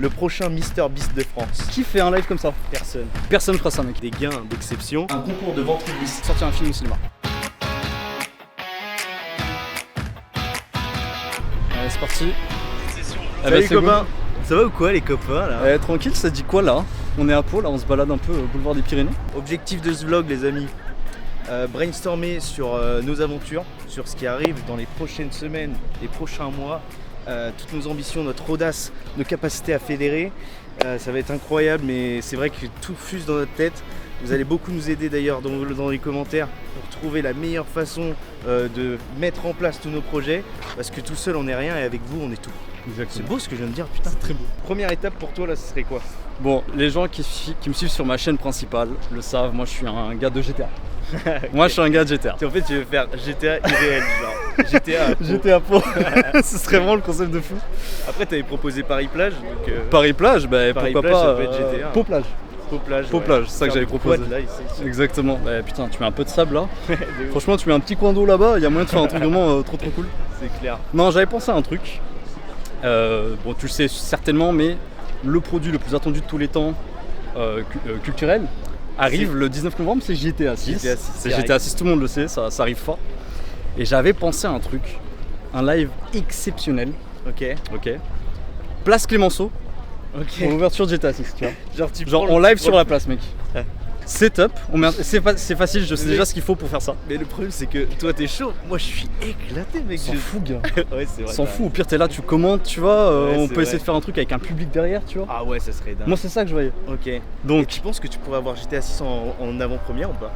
Le prochain Mister Beast de France. Qui fait un live comme ça? Personne. Personne fera ça, mec. Des gains d'exception. Un concours de ventriloquisme. Sortir un film au cinéma. Allez, c'est parti. Salut les copains. Ça va ou quoi les copains là? Tranquille, ça dit quoi là? On est à Pau, là on se balade un peu au boulevard des Pyrénées. Objectif de ce vlog les amis, brainstormer sur nos aventures, sur ce qui arrive dans les prochaines semaines, les prochains mois, toutes nos ambitions, notre audace, nos capacités à fédérer. Ça va être incroyable, mais c'est vrai que tout fuse dans notre tête. Vous allez beaucoup nous aider d'ailleurs dans les commentaires pour trouver la meilleure façon de mettre en place tous nos projets, parce que tout seul on n'est rien et avec vous on est tout. C'est beau ce que je viens de dire, putain. C'est très beau. Première étape pour toi là, ce serait quoi? Bon, les gens qui me suivent sur ma chaîne principale le savent, moi je suis un gars de GTA. Okay. Moi je suis un gars de GTA. En fait tu veux faire GTA irréel, genre GTA à Pau. GTA Pau. Ce serait vraiment le concept de fou. Après t'avais proposé Paris-Plage donc Paris-Plage, bah pourquoi pas, ça peut être GTA. Pau-Plage. Pau-Plage, Pau-Plage, c'est ça que j'avais proposé. Là, ici. Exactement. Bah putain, tu mets un peu de sable là. Franchement, tu mets un petit coin d'eau là-bas, il y a moyen de faire un truc vraiment trop cool. C'est clair. Non, j'avais pensé à un truc. Bon, tu le sais certainement, mais le produit le plus attendu de tous les temps culturel arrive le 19 novembre, c'est GTA 6. C'est GTA 6, tout le monde le sait, ça arrive fort. Et j'avais pensé à un truc, un live exceptionnel. Ok. Place Clémenceau. Ok. Pour l'ouverture de GTA 6, tu vois. Genre on live sur la place, mec. Setup, c'est facile, je sais déjà ce qu'il faut pour faire ça. Mais le problème c'est que toi t'es chaud, moi je suis éclaté mec. S'en fout gars. Ouais c'est vrai. S'en fout, au pire t'es là, tu commentes, tu vois, ouais, on peut essayer de faire un truc avec un public derrière, tu vois. Ah ouais ça serait dingue. Moi c'est ça que je voyais. Ok. Donc et tu penses que tu pourrais avoir GTA 6 en avant-première ou pas?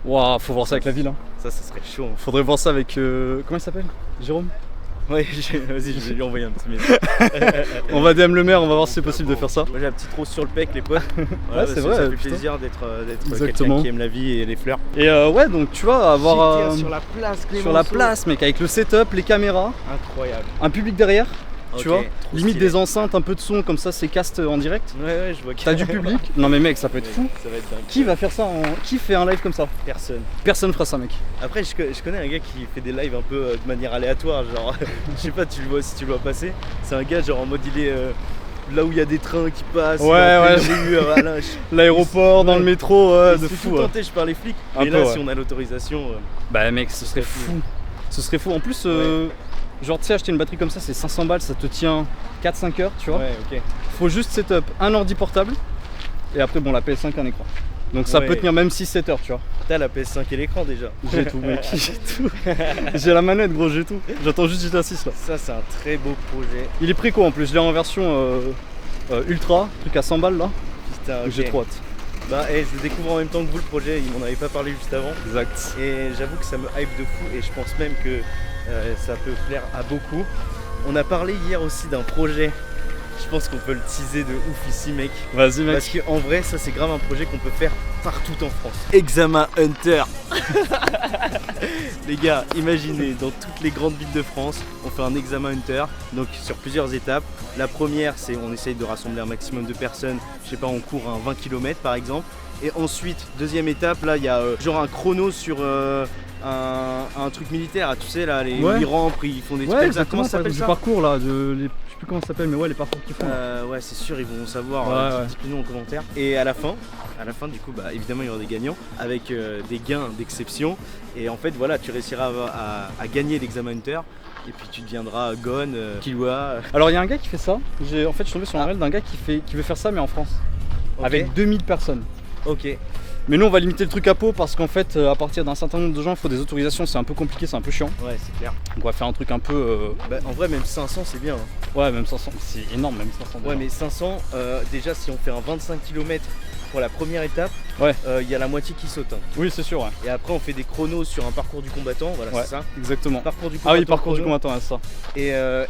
Waouh, faut voir ça avec la ville hein. Ça serait chaud. Faudrait voir ça avec, comment il s'appelle? Jérôme? Ouais, vas-y, je vais lui envoyer un petit message. On va DM le maire, on va voir si c'est possible de faire ça. Moi j'ai un petit rose sur le pec, les potes. Voilà, c'est vrai. Ça fait plaisir d'être quelqu'un qui aime la vie et les fleurs. Et ouais, donc tu vois, avoir. sur la place, Clémenceau. Sur la place, mec, avec le setup, les caméras. Incroyable. Un public derrière. Okay, tu vois, limite stylé. Des enceintes, un peu de son, comme ça c'est cast en direct. Ouais, je vois. T'as du public. Non mais mec, ça peut être fou. Ça va être dingue. Qui va faire ça Qui fait un live comme ça? Personne. Personne fera ça, mec. Après, je connais un gars qui fait des lives un peu de manière aléatoire, genre, je sais pas si tu le vois passer. C'est un gars genre en mode il est là où il y a des trains qui passent. Ouais. L'aéroport, dans le métro, de fou. Tout tenté par les flics. Un mais peu, là, ouais. si on a l'autorisation. Bah mec, ce serait fou. Ce serait fou. En plus, genre tu sais, acheter une batterie comme ça, c'est 500 balles, ça te tient 4-5 heures, tu vois. Ouais, ok. Faut juste setup un ordi portable et après bon la PS5 un écran. Donc ça peut tenir même 6-7 heures, tu vois. T'as la PS5 et l'écran déjà. J'ai tout mec, j'ai tout. J'ai la manette gros, j'ai tout. J'attends juste GTA 6 là. Ça c'est un très beau projet. Il est préco en plus, je l'ai en version ultra, truc à 100 balles là. Putain, donc j'ai trop hâte. Bah je le découvre en même temps que vous le projet, il m'en avait pas parlé juste avant. Exact. Et j'avoue que ça me hype de fou et je pense même que ça peut plaire à beaucoup. On a parlé hier aussi d'un projet, je pense qu'on peut le teaser de ouf ici mec. Vas-y mec. Parce qu'en vrai ça c'est grave un projet qu'on peut faire partout en France. Examen Hunter. Les gars, imaginez dans toutes les grandes villes de France, on fait un examen Hunter, donc sur plusieurs étapes. La première c'est on essaye de rassembler un maximum de personnes, je sais pas on court un 20 km par exemple. Et ensuite, deuxième étape, là il y a genre un chrono sur un truc militaire, tu sais là, ils rampent, ils font des trucs comme ça. Comment ça s'appelle ça? Du parcours là, je sais plus comment ça s'appelle, mais ouais les parcours qu'ils font. Ouais c'est sûr, ils vont savoir, dites-nous en commentaire. Et à la fin du coup, bah, évidemment il y aura des gagnants avec des gains d'exception. Et en fait voilà, tu réussiras à gagner l'examen Hunter. Et puis tu deviendras Gon, Killua. Alors il y a un gars qui fait ça, en fait je suis tombé sur un réel d'un gars qui veut faire ça mais en France. Okay. Avec 2000 personnes. Ok. Mais nous on va limiter le truc à Pau parce qu'en fait à partir d'un certain nombre de gens il faut des autorisations, c'est un peu compliqué, c'est un peu chiant. Ouais c'est clair. Donc on va faire un truc un peu... Bah, en vrai même 500 c'est bien hein. Ouais même 500, c'est énorme même 500. Ouais mais 500, déjà si on fait un 25 km pour la première étape, y a la moitié qui saute. Hein. Oui c'est sûr ouais. Et après on fait des chronos sur un parcours du combattant, voilà c'est ça. Exactement. Parcours du combattant. Ah oui parcours du combattant, c'est ça.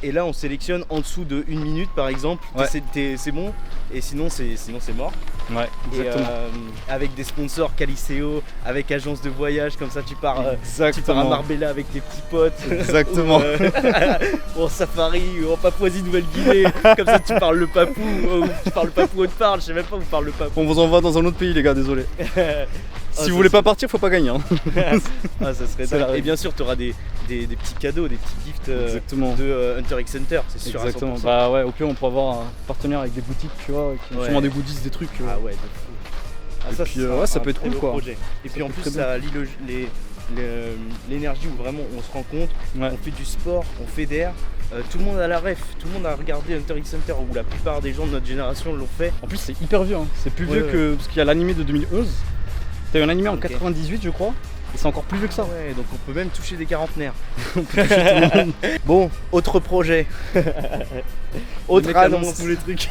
Et là on sélectionne en dessous de 1 minute par exemple, c'est bon, et sinon c'est mort. Ouais, exactement. Et avec des sponsors Caliceo, avec agence de voyage, comme ça tu pars à Marbella avec tes petits potes. Exactement. Ou en safari, ou en Papouasie-Nouvelle-Guinée, comme ça tu parles le papou, ou tu parles le papou Haute-Parle, je sais même pas où parle le papou. On vous envoie dans un autre pays les gars, désolé. Si vous voulez pas partir, faut pas gagner. Hein. Ah, ça serait dingue. Et bien sûr, tu auras des petits cadeaux, des petits gifts de Hunter X Hunter, c'est sûr. Exactement. Bah ouais, au pire, on pourra avoir un partenariat avec des boutiques, tu vois, qui ont sûrement des goodies, des trucs. Ah ouais, de fou. Ah, et puis, ouais, ça peut être cool, quoi. Projet. Et puis en plus, ça allie l'énergie où vraiment on se rencontre, on fait du sport, on fédère. Tout le monde a la ref, tout le monde a regardé Hunter x Hunter, où la plupart des gens de notre génération l'ont fait. En plus, c'est hyper vieux, hein. C'est plus vieux que. Parce qu'il y a l'animé de 2011. T'as eu un animé en 98, je crois. Et c'est encore plus vieux que ça. Ouais, donc on peut même toucher des quarantenaires. Bon, autre projet. Autre annonce. Tous les trucs.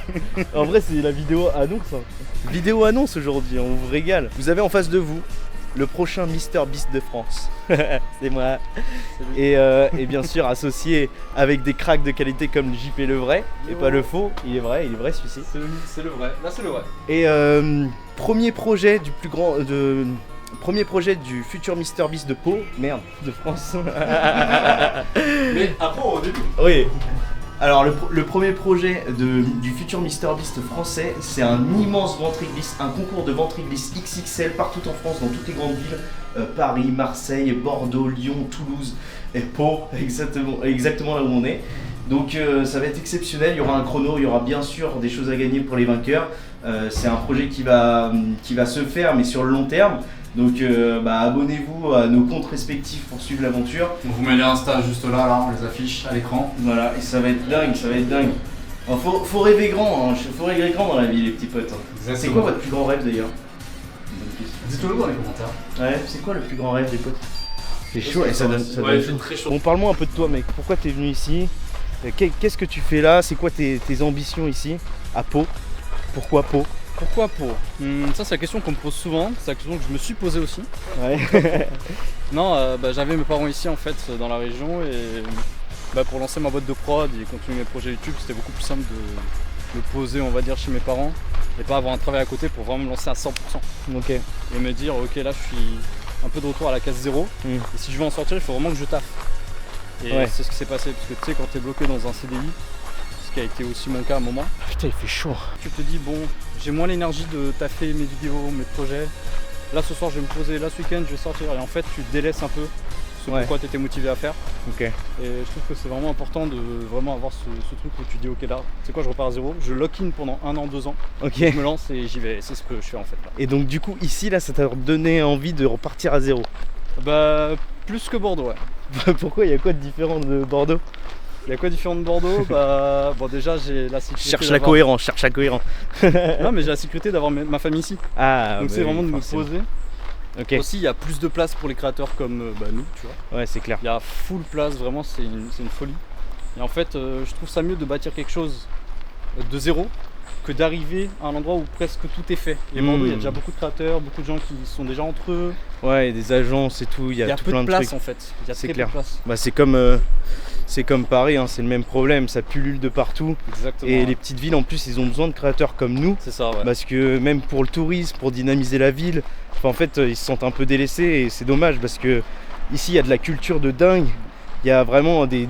En vrai, c'est la vidéo annonce. Hein. Vidéo annonce aujourd'hui, on vous régale. Vous avez en face de vous le prochain MrBeast de France. C'est moi. Et bien sûr associé avec des cracks de qualité comme JP le vrai, et pas le faux. Il est vrai celui-ci. C'est le vrai. Là, c'est le vrai. Et premier projet du futur MrBeast de Pau, de France. Mais après, au début. Oui. Alors le premier projet du futur MrBeast français, c'est un immense ventriglisse, un concours de ventriglisse XXL partout en France, dans toutes les grandes villes, Paris, Marseille, Bordeaux, Lyon, Toulouse et Pau, exactement là où on est. Donc ça va être exceptionnel, il y aura un chrono, il y aura bien sûr des choses à gagner pour les vainqueurs. C'est un projet qui va se faire mais sur le long terme. Donc abonnez-vous à nos comptes respectifs pour suivre l'aventure. On vous met les Insta juste là, on les affiche à l'écran. Voilà, et ça va être dingue, Alors, faut rêver grand, faut rêver grand dans la vie les petits potes. C'est quoi votre plus grand rêve d'ailleurs? Dites-le dans les commentaires. Ouais, c'est quoi le plus grand rêve des potes? C'est chaud et ça donne très chaud. Bon, parle-moi un peu de toi mec, pourquoi t'es venu ici? Qu'est-ce que tu fais là? C'est quoi tes ambitions ici, à Pau? Pourquoi Pau? Pourquoi Pau? Ça c'est la question qu'on me pose souvent, c'est la question que je me suis posée aussi. Ouais. Non, j'avais mes parents ici en fait dans la région et pour lancer ma boîte de prod et continuer mes projets YouTube, c'était beaucoup plus simple de me poser on va dire chez mes parents et pas avoir un travail à côté pour vraiment me lancer à 100%. Ok. Et me dire ok là je suis un peu de retour à la case 0 et si je veux en sortir il faut vraiment que je taffe. Et c'est ce qui s'est passé parce que tu sais quand t'es bloqué dans un CDI, ce qui a été aussi mon cas à un moment. Putain il fait chaud. Tu te dis bon j'ai moins l'énergie de taffer mes vidéos, mes projets. Là ce soir je vais me poser, là ce week-end je vais sortir et en fait tu délaisses un peu ce pourquoi tu étais motivé à faire. Ok. Et je trouve que c'est vraiment important de vraiment avoir ce truc où tu dis ok là, c'est quoi je repars à zéro, je lock-in pendant 1 an, 2 ans, ok. Je me lance et j'y vais, c'est ce que je fais en fait là. Et donc du coup ici là ça t'a donné envie de repartir à zéro? Plus que Bordeaux ouais. Pourquoi? Il y a quoi de différent de Bordeaux? Il y a quoi de différent de Bordeaux? Bon déjà j'ai la sécurité. Cherche la cohérence. Non mais j'ai la sécurité d'avoir ma famille ici. Ah donc c'est vraiment de me poser. Ok. Aussi il y a plus de place pour les créateurs comme nous tu vois. Ouais c'est clair. Il y a full place, vraiment c'est une folie. Et en fait je trouve ça mieux de bâtir quelque chose de zéro que d'arriver à un endroit où presque tout est fait. Et Bordeaux il y a déjà beaucoup de créateurs, beaucoup de gens qui sont déjà entre eux. Ouais, des agences et tout, il y a tout peu plein de de place trucs. en fait. Il y a c'est très clair. peu de place. C'est comme Paris, c'est le même problème, ça pullule de partout. Exactement. Et les petites villes en plus ils ont besoin de créateurs comme nous. C'est ça ouais. Parce que même pour le tourisme, pour dynamiser la ville, en fait ils se sentent un peu délaissés et c'est dommage parce que ici il y a de la culture de dingue. Il y a vraiment des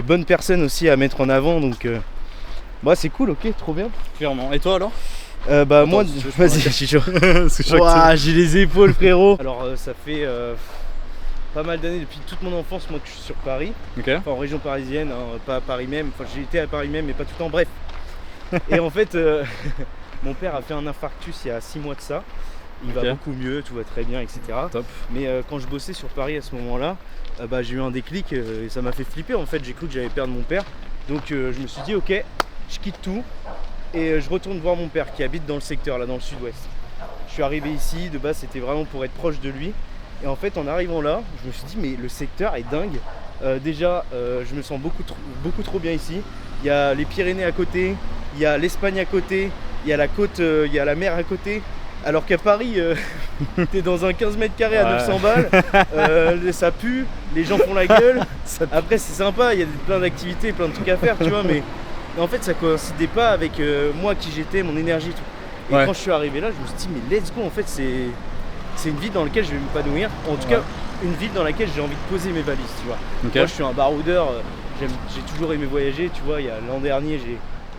bonnes personnes aussi à mettre en avant donc c'est cool, ok, trop bien. Clairement. Et toi alors? Attends, moi, vas-y, je suis chaud. J'ai les épaules frérot. Alors ça fait pas mal d'années, depuis toute mon enfance moi que je suis sur Paris, okay. Enfin en région parisienne, pas à Paris même, enfin j'ai été à Paris même mais pas tout le temps, bref. Et en fait mon père a fait un infarctus il y a 6 mois de ça, il va beaucoup mieux, tout va très bien etc. Top. Mais quand je bossais sur Paris à ce moment là, j'ai eu un déclic et ça m'a fait flipper en fait, j'ai cru que j'allais perdre mon père. Donc je me suis dit ok, je quitte tout et je retourne voir mon père qui habite dans le secteur là, dans le sud-ouest. Je suis arrivé ici, de base c'était vraiment pour être proche de lui. Et en fait en arrivant là, je me suis dit mais le secteur est dingue. Déjà je me sens beaucoup trop bien ici. Il y a les Pyrénées à côté, il y a l'Espagne à côté, il y a la côte, il y a la mer à côté. Alors qu'à Paris, t'es dans un 15 mètres carrés à 900 balles, ça pue, les gens font la gueule. Après c'est sympa, il y a plein d'activités, plein de trucs à faire tu vois, mais en fait ça coïncidait pas avec moi qui j'étais, mon énergie et tout. Et quand je suis arrivé là, je me suis dit mais let's go, en fait c'est une ville dans laquelle je vais m'épanouir, en tout cas une ville dans laquelle j'ai envie de poser mes valises, tu vois. Okay. Moi je suis un baroudeur, j'ai toujours aimé voyager, tu vois, l'an dernier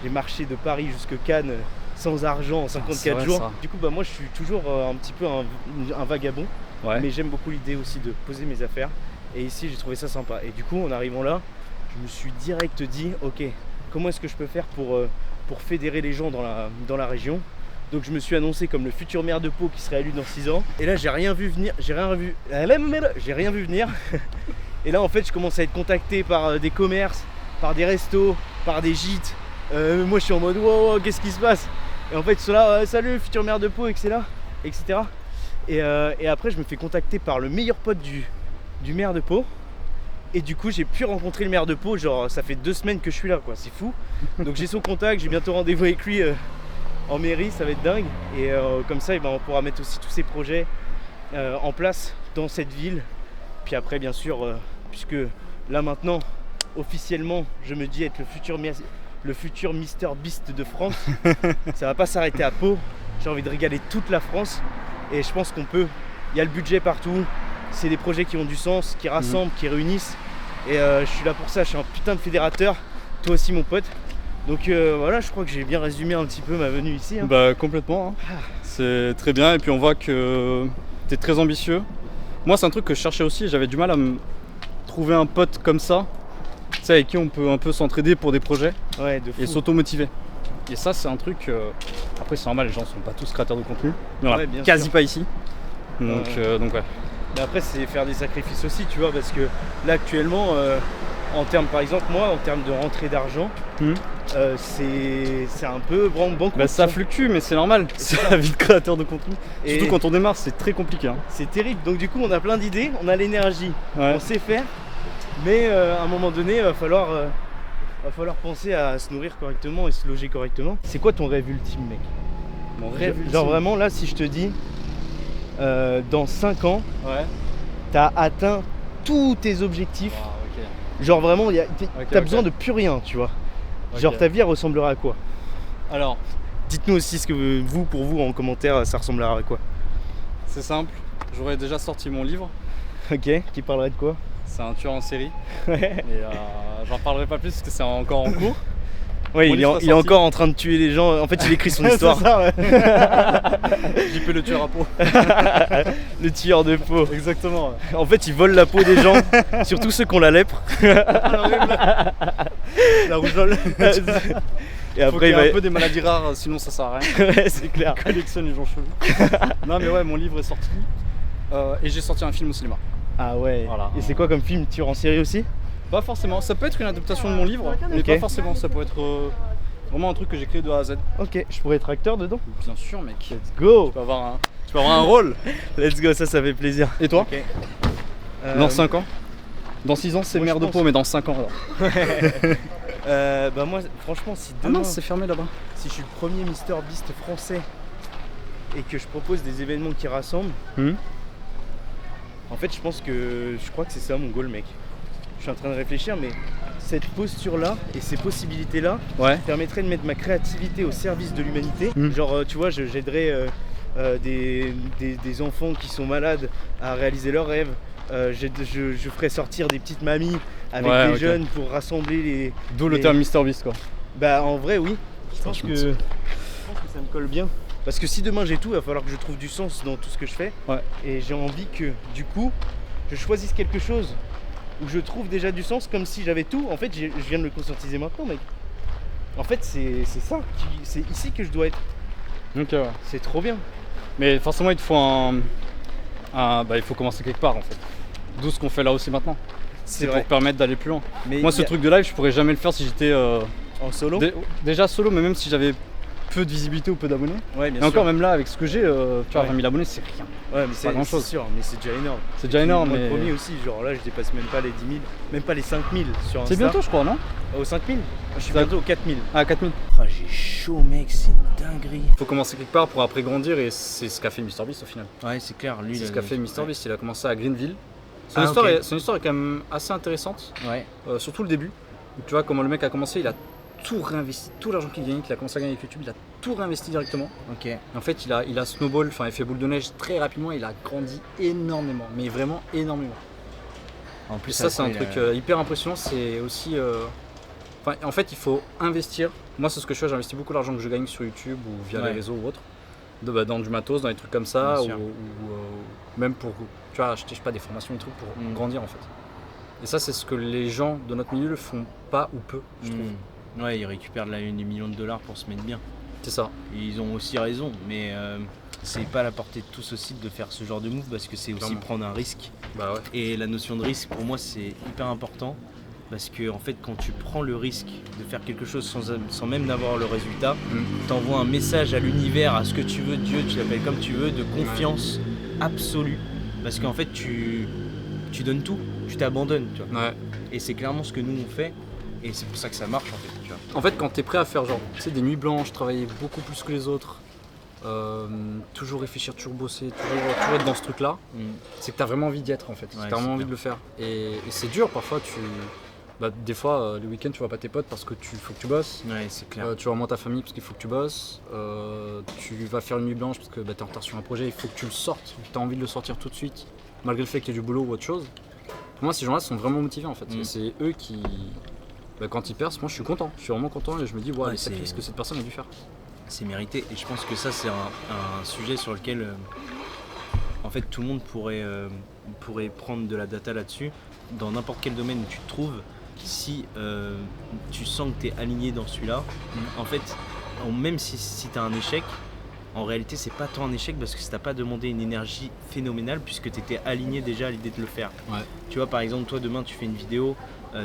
j'ai marché de Paris jusque Cannes sans argent en 54 vrai, jours. ça. Du coup, moi je suis toujours un petit peu un vagabond, mais j'aime beaucoup l'idée aussi de poser mes affaires. Et ici, j'ai trouvé ça sympa. Et du coup, en arrivant là, je me suis direct dit, ok, comment est-ce que je peux faire pour fédérer les gens dans la région. Donc je me suis annoncé comme le futur maire de Pau qui serait élu dans 6 ans. Et là, j'ai rien vu venir. Et là, en fait, je commence à être contacté par des commerces, par des restos, par des gîtes. Moi, je suis en mode, wow, qu'est-ce qui se passe? Et en fait, ils sont là, salut, futur maire de Pau, etc. Et après, je me fais contacter par le meilleur pote du maire de Pau. Et du coup, j'ai pu rencontrer le maire de Pau. Genre, ça fait 2 semaines que je suis là, quoi. C'est fou. Donc, j'ai son contact. J'ai bientôt rendez-vous avec lui en mairie. Ça va être dingue. Et comme ça, on pourra mettre aussi tous ces projets en place dans cette ville. Puis après, bien sûr, puisque là maintenant, officiellement, je me dis être le futur Mister Beast de France. Ça va pas s'arrêter à Pau. J'ai envie de régaler toute la France. Et je pense qu'on peut. Il y a le budget partout. C'est des projets qui ont du sens, qui rassemblent, qui réunissent. Et je suis là pour ça. Je suis un putain de fédérateur. Toi aussi, mon pote. Donc voilà, je crois que j'ai bien résumé un petit peu ma venue ici. Bah complètement. C'est très bien. Et puis on voit que tu es très ambitieux. Moi, c'est un truc que je cherchais aussi. J'avais du mal à me trouver un pote comme ça. Tu sais, avec qui on peut un peu s'entraider pour des projets. Ouais, de fou. Et s'auto-motiver. Et ça, c'est un truc. Après, c'est normal, les gens sont pas tous créateurs de contenu. Mais on l'a quasi pas ici. Donc ouais. Mais après, c'est faire des sacrifices aussi, tu vois, parce que là, actuellement, en termes, par exemple, moi, en termes de rentrée d'argent, c'est un peu banco. Bah, ça fluctue, mais c'est normal. C'est la vie de créateur de contenu. Et surtout quand on démarre, c'est très compliqué. C'est terrible. Donc, du coup, on a plein d'idées, on a l'énergie, on sait faire, mais à un moment donné, il va falloir penser à se nourrir correctement et se loger correctement. C'est quoi ton rêve ultime, mec? Mon rêve ultime. Genre vraiment, là, si je te dis, dans 5 ans, t'as atteint tous tes objectifs. Genre vraiment, t'as besoin de plus rien, tu vois. Genre ta vie, elle ressemblera à quoi? Alors, dites-nous aussi ce que pour vous, en commentaire, ça ressemblera à quoi? C'est simple, j'aurais déjà sorti mon livre. Ok, qui parlerait de quoi? C'est un tueur en série. Et j'en parlerai pas plus parce que c'est encore en cours. Oui, il est encore en train de tuer les gens. En fait, il écrit son histoire. C'est ça, ouais. JP le tueur à peau. Le tueur de peau. Exactement. Ouais. En fait, il vole la peau des gens, surtout ceux qui ont la lèpre. La rougeole. Et après, il y a un peu des maladies rares, sinon ça sert à rien. Ouais, c'est clair. Il collectionne les gens chelous. Non, mais ouais, mon livre est sorti. Et j'ai sorti un film au cinéma. Ah ouais. Voilà. Et c'est quoi comme film? Tueur en série aussi? Pas forcément, ça peut être une adaptation de mon livre, mais pas forcément, ça peut être vraiment un truc que j'ai créé de A à Z. Ok, je pourrais être acteur dedans? Bien sûr, mec. Let's go. Tu peux avoir un rôle. Let's go, ça fait plaisir. Et toi? Dans 5 ans? Dans 6 ans, c'est maire de Pau, mais dans 5 ans alors. Bah moi, franchement, si demain... Ah non, c'est fermé là-bas. Si je suis le premier Mister Beast français et que je propose des événements qui rassemblent, en fait, je crois que c'est ça mon goal, mec. Je suis en train de réfléchir, mais cette posture-là et ces possibilités-là permettraient de mettre ma créativité au service de l'humanité. Genre, tu vois, j'aiderais des enfants qui sont malades à réaliser leurs rêves. Je ferais sortir des petites mamies avec des jeunes pour rassembler les... D'où le terme Mister Beast, quoi. Bah, en vrai, oui. Je pense que ça me colle bien. Parce que si demain j'ai tout, il va falloir que je trouve du sens dans tout ce que je fais. Et j'ai envie que, du coup, je choisisse quelque chose où je trouve déjà du sens, comme si j'avais tout. En fait, je viens de le conscientiser maintenant, mec. En fait, c'est ça, c'est ici que je dois être. Ok, ouais. C'est trop bien. Mais forcément, il te faut il faut commencer quelque part, en fait. D'où ce qu'on fait là aussi maintenant. C'est pour permettre d'aller plus loin. Mais moi, ce truc de live, je pourrais jamais le faire si j'étais en solo. Déjà solo, mais même si j'avais peu de visibilité ou peu d'abonnés. Ouais, bien sûr. Encore même là, avec ce que j'ai, tu vois, 20 000 abonnés, c'est rien. Ouais, mais c'est pas grand chose. C'est sûr, mais c'est déjà énorme. C'est déjà énorme. Moi, le premier aussi, genre là, je dépasse même pas les 10 000, même pas les 5 000 sur Insta. C'est bientôt, je crois, non? Aux 5 000. Je suis bientôt aux 4 000. Ah, 4 000. Oh, j'ai chaud, mec, c'est une dinguerie. Faut commencer quelque part pour après grandir, et c'est ce qu'a fait MrBeast au final. Ouais, c'est clair. Lui, c'est ce qu'a fait MrBeast. Il a commencé à Greenville. Son histoire est quand même assez intéressante. Ouais. Surtout le début. Tu vois comment le mec a commencé, il a tout réinvesti, tout l'argent qu'il gagnait, qu'il a commencé à gagner avec YouTube, il a tout réinvesti directement. Ok. En fait, il a snowball, enfin il fait boule de neige très rapidement, il a grandi énormément, mais vraiment énormément. En plus, ça c'est un truc hyper impressionnant, c'est aussi... Enfin, en fait, il faut investir. Moi, c'est ce que je fais, j'investis beaucoup l'argent que je gagne sur YouTube ou via les réseaux ou autres. Dans du matos, dans des trucs comme ça, ou même pour acheter des formations, des trucs pour grandir en fait. Et ça, c'est ce que les gens de notre milieu ne font pas ou peu, je trouve. Ouais, ils récupèrent des millions de dollars pour se mettre bien. C'est ça. Et ils ont aussi raison, mais c'est pas à la portée de tous aussi de faire ce genre de move parce que c'est aussi prendre un risque. Bah ouais. Et la notion de risque, pour moi, c'est hyper important parce que en fait, quand tu prends le risque de faire quelque chose sans même n'avoir le résultat, t'envoies un message à l'univers, à ce que tu veux, Dieu, tu l'appelles comme tu veux, de confiance absolue. Parce qu'en fait, tu donnes tout, tu t'abandonnes, tu vois. Ouais. Et c'est clairement ce que nous on fait, et c'est pour ça que ça marche en fait, tu vois. En fait, quand t'es prêt à faire des nuits blanches, travailler beaucoup plus que les autres, toujours réfléchir, toujours bosser, toujours être dans ce truc-là, c'est que t'as vraiment envie d'y être en fait. T'as vraiment envie de le faire. Et c'est dur parfois. Des fois, les week-ends, tu vois pas tes potes parce que faut que tu bosses. Ouais, c'est clair. Tu vois moins ta famille parce qu'il faut que tu bosses. Tu vas faire une nuit blanche parce que t'es en retard sur un projet. Il faut que tu le sortes. T'as envie de le sortir tout de suite, malgré le fait qu'il y ait du boulot ou autre chose. Pour moi, ces gens-là sont vraiment motivés en fait. Et c'est eux qui, quand ils percent, moi je suis content. Je suis vraiment content et je me dis, les sacrifices que cette personne a dû faire. C'est mérité. Et je pense que ça, c'est un sujet sur lequel, en fait, tout le monde pourrait prendre de la data là-dessus. Dans n'importe quel domaine où tu te trouves, si tu sens que tu es aligné dans celui-là, en fait, même si tu as un échec, en réalité, c'est pas tant un échec parce que ça t'a pas demandé une énergie phénoménale puisque tu étais aligné déjà à l'idée de le faire. Ouais. Tu vois, par exemple, toi, demain, tu fais une vidéo,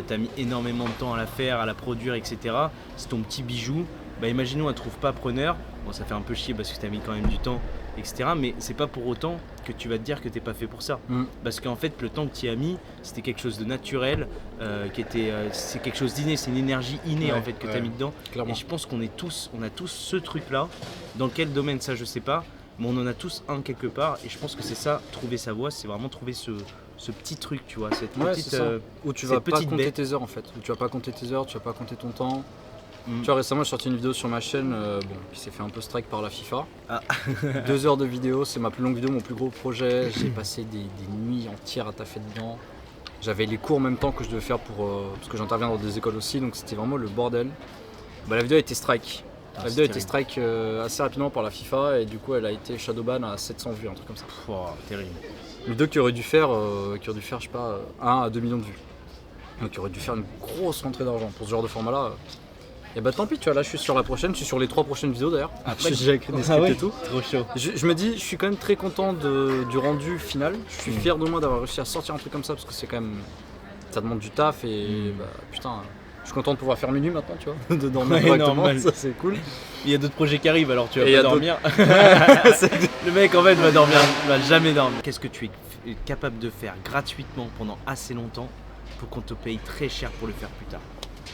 tu as mis énormément de temps à la faire, à la produire, etc. C'est ton petit bijou. Imaginons, elle ne trouve pas preneur. Bon, ça fait un peu chier parce que tu as mis quand même du temps, etc. Mais c'est pas pour autant que tu vas te dire que t'es pas fait pour ça. Parce qu'en fait, le temps que tu y as mis, c'était quelque chose de naturel, c'est quelque chose d'inné, c'est une énergie innée en fait que tu as mis dedans. Clairement. Et je pense qu'on a tous ce truc-là. Dans quel domaine, ça je sais pas, mais on en a tous un quelque part. Et je pense que c'est ça, trouver sa voie, c'est vraiment trouver ce petit truc, tu vois, cette petite. Où tu vas pas compter tes heures en fait. Où tu vas pas compter tes heures, tu vas pas compter ton temps. Tu vois, récemment j'ai sorti une vidéo sur ma chaîne qui s'est fait un peu strike par la FIFA. 2 heures de vidéo, c'est ma plus longue vidéo, mon plus gros projet. J'ai passé des nuits entières à taffer dedans. J'avais les cours en même temps que je devais faire parce que j'interviens dans des écoles aussi, donc c'était vraiment le bordel. La vidéo a été strike. La vidéo a été strike assez rapidement par la FIFA et du coup elle a été shadowban à 700 vues, un truc comme ça. Terrible. Une vidéo qui aurait dû faire, je sais pas, 1 à 2 millions de vues. Donc qui aurait dû faire une grosse rentrée d'argent pour ce genre de format là. Et tant pis, tu vois, là je suis sur la prochaine, je suis sur les 3 prochaines vidéos d'ailleurs. Après j'ai écrit des scripts et tout. Trop chaud. Je me dis, je suis quand même très content du rendu final. Je suis fier de moi d'avoir réussi à sortir un truc comme ça parce que c'est quand même. Ça demande du taf et putain. Je suis content de pouvoir faire minuit maintenant, tu vois, de dormir correctement, ça c'est cool. Il y a d'autres projets qui arrivent alors tu vas pas dormir. Le mec en fait va jamais dormir. Qu'est-ce que tu es capable de faire gratuitement pendant assez longtemps pour qu'on te paye très cher pour le faire plus tard?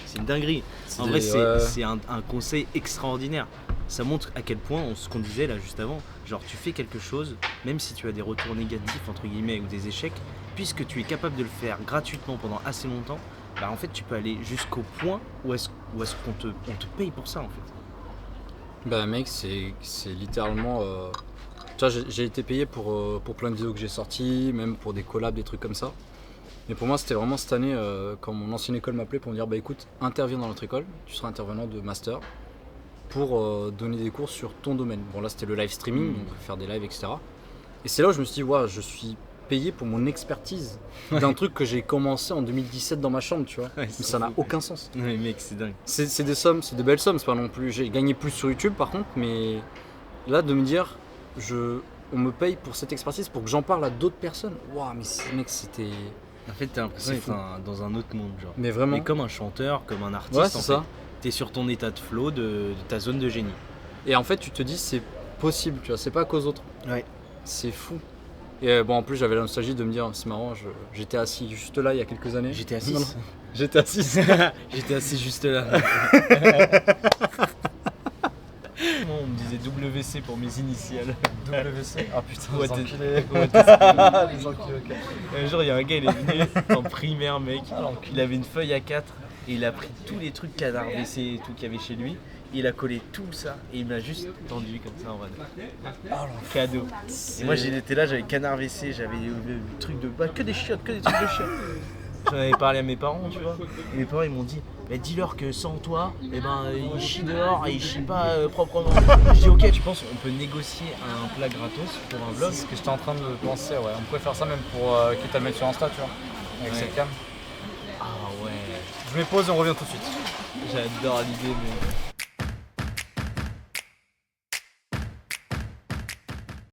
C'est une dinguerie. En vrai, c'est un conseil extraordinaire. Ça montre à quel point, ce qu'on disait là juste avant, genre tu fais quelque chose, même si tu as des retours négatifs entre guillemets ou des échecs, puisque tu es capable de le faire gratuitement pendant assez longtemps, en fait tu peux aller jusqu'au point où est-ce qu'on te paye pour ça en fait. Mec, c'est littéralement... Tu vois, j'ai été payé pour plein de vidéos que j'ai sorties, même pour des collabs, des trucs comme ça. Mais pour moi, c'était vraiment cette année, quand mon ancienne école m'appelait pour me dire écoute, interviens dans notre école, tu seras intervenant de master pour donner des cours sur ton domaine. Bon, là, c'était le live streaming, donc faire des lives, etc. Et c'est là où je me suis dit, je suis payé pour mon expertise d'un truc que j'ai commencé en 2017 dans ma chambre, tu vois. Mais ça n'a aucun sens. Ouais, mec, c'est dingue. C'est des sommes, c'est de belles sommes, c'est pas non plus. J'ai gagné plus sur YouTube par contre, mais là, de me dire, on me paye pour cette expertise pour que j'en parle à d'autres personnes. Waouh, mais mec, c'était. En fait, t'as l'impression d'être dans un autre monde, genre. Mais vraiment. Mais comme un chanteur, comme un artiste, c'est ça. T'es sur ton état de flow, de ta zone de génie. Et en fait, tu te dis, c'est possible, tu vois, c'est pas à cause d'autres. Ouais. C'est fou. Et en plus, j'avais la nostalgie de me dire, c'est marrant, j'étais assis juste là il y a quelques années. J'étais assis. J'étais assis. J'étais assis juste là. On me disait WC pour mes initiales. WC. Ah putain, les enculés. Les enculés, ok. Un jour, il y a un gars, il est venu en primaire, mec. Il avait une feuille A4 et il a pris tous les trucs canard WC et tout qu'il y avait chez lui. Il a collé tout ça et il m'a juste tendu comme ça en mode cadeau. Et moi, j'étais là, j'avais canard WC, j'avais le truc de. Que des chiottes, que des trucs de chiottes. J'en avais parlé à mes parents, tu vois. Et mes parents ils m'ont dit, mais dis-leur que sans toi, eh ben ils chient dehors et ils chient pas proprement. Je dis ok, tu penses on peut négocier un plat gratos pour un vlog? C'est ce que j'étais en train de penser, ouais. On pourrait faire ça même pour quitte à le mettre sur Insta, tu vois. Avec cette cam. Ah ouais. Je mets pause et on revient tout de suite. J'adore l'idée mais.